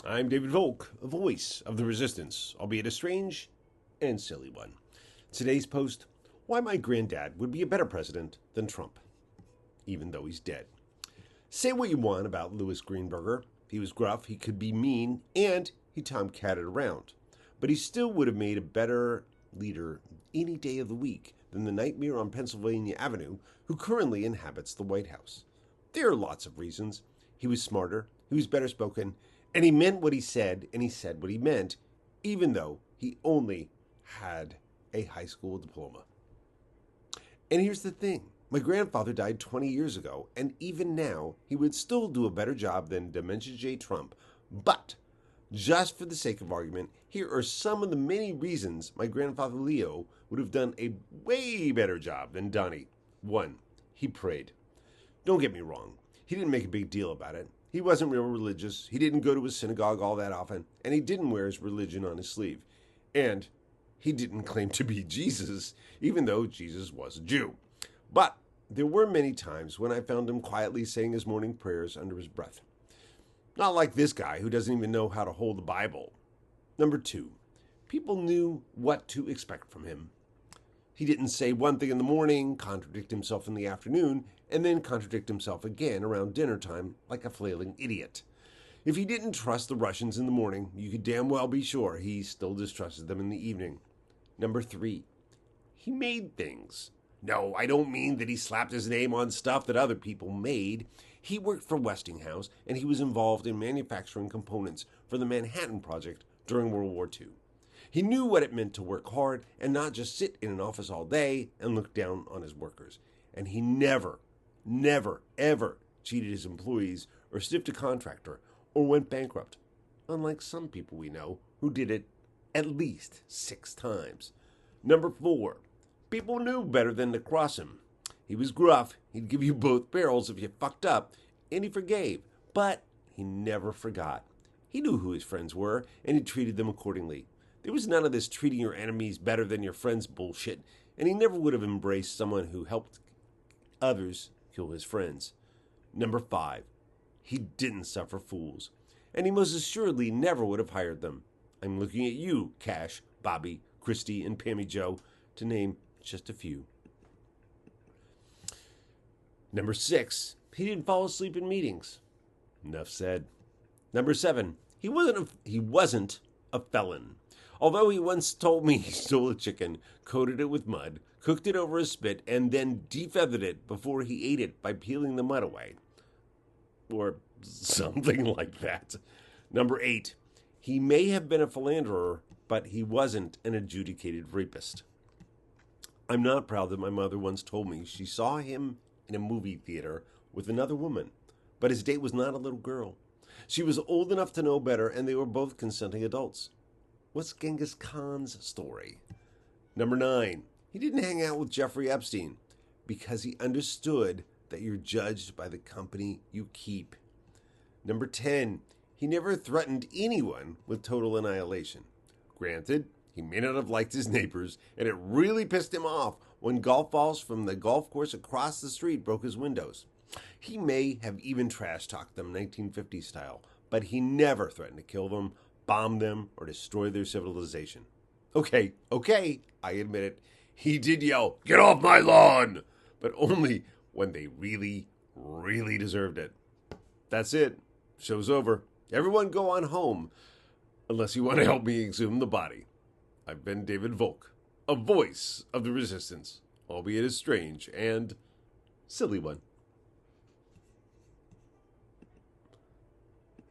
I'm David Volk, a voice of the resistance, albeit a strange and silly one. Today's post: why my granddad would be a better president than Trump, even though he's dead. Say what you want about Louis Greenberger. He was gruff, he could be mean, and he tomcatted around. But he still would have made a better leader any day of the week than the nightmare on Pennsylvania Avenue who currently inhabits the White House. There are lots of reasons. He was smarter, he was better spoken, and he meant what he said, and he said what he meant, even though he only had a high school diploma. And here's the thing. My grandfather died 20 years ago, and even now, he would still do a better job than Dementia J. Trump. But, just for the sake of argument, here are some of the many reasons my grandfather Leo would have done a way better job than Donnie. 1. He prayed. Don't get me wrong. He didn't make a big deal about it. He wasn't real religious. He didn't go to his synagogue all that often, and he didn't wear his religion on his sleeve. And he didn't claim to be Jesus, even though Jesus was a Jew. But there were many times when I found him quietly saying his morning prayers under his breath. Not like this guy who doesn't even know how to hold the Bible. Number 2, people knew what to expect from him. He didn't say one thing in the morning, contradict himself in the afternoon, and then contradict himself again around dinner time like a flailing idiot. If he didn't trust the Russians in the morning, you could damn well be sure he still distrusted them in the evening. Number 3, he made things. No, I don't mean that he slapped his name on stuff that other people made. He worked for Westinghouse, and he was involved in manufacturing components for the Manhattan Project during World War II. He knew what it meant to work hard and not just sit in an office all day and look down on his workers. And he never, ever cheated his employees or stiffed a contractor or went bankrupt, unlike some people we know who did it at least 6 times. Number 4, people knew better than to cross him. He was gruff, he'd give you both barrels if you fucked up, and he forgave, but he never forgot. He knew who his friends were, and he treated them accordingly. There was none of this treating your enemies better than your friends bullshit, and he never would have embraced someone who helped others kill his friends. Number 5, he didn't suffer fools, and he most assuredly never would have hired them. I'm looking at you, Cash, Bobby, Christy, and Pammy Joe, to name just a few. Number 6, he didn't fall asleep in meetings. Enough said. Number 7, he wasn't a felon. Although he once told me he stole a chicken, coated it with mud, cooked it over a spit, and then defeathered it before he ate it by peeling the mud away. Or something like that. Number 8, he may have been a philanderer, but he wasn't an adjudicated rapist. I'm not proud that my mother once told me she saw him in a movie theater with another woman, but his date was not a little girl. She was old enough to know better, and they were both consenting adults. What's Genghis Khan's story? Number 9, he didn't hang out with Jeffrey Epstein because he understood that you're judged by the company you keep. Number 10, he never threatened anyone with total annihilation. Granted, he may not have liked his neighbors, and it really pissed him off when golf balls from the golf course across the street broke his windows. He may have even trash-talked them 1950s style, but he never threatened to kill them, bomb them, or destroy their civilization. Okay, I admit it. He did yell, "Get off my lawn!" but only when they really, really deserved it. That's it. Show's over. Everyone go on home, unless you want to help me exhume the body. I've been David Volk, a voice of the resistance, albeit a strange and silly one.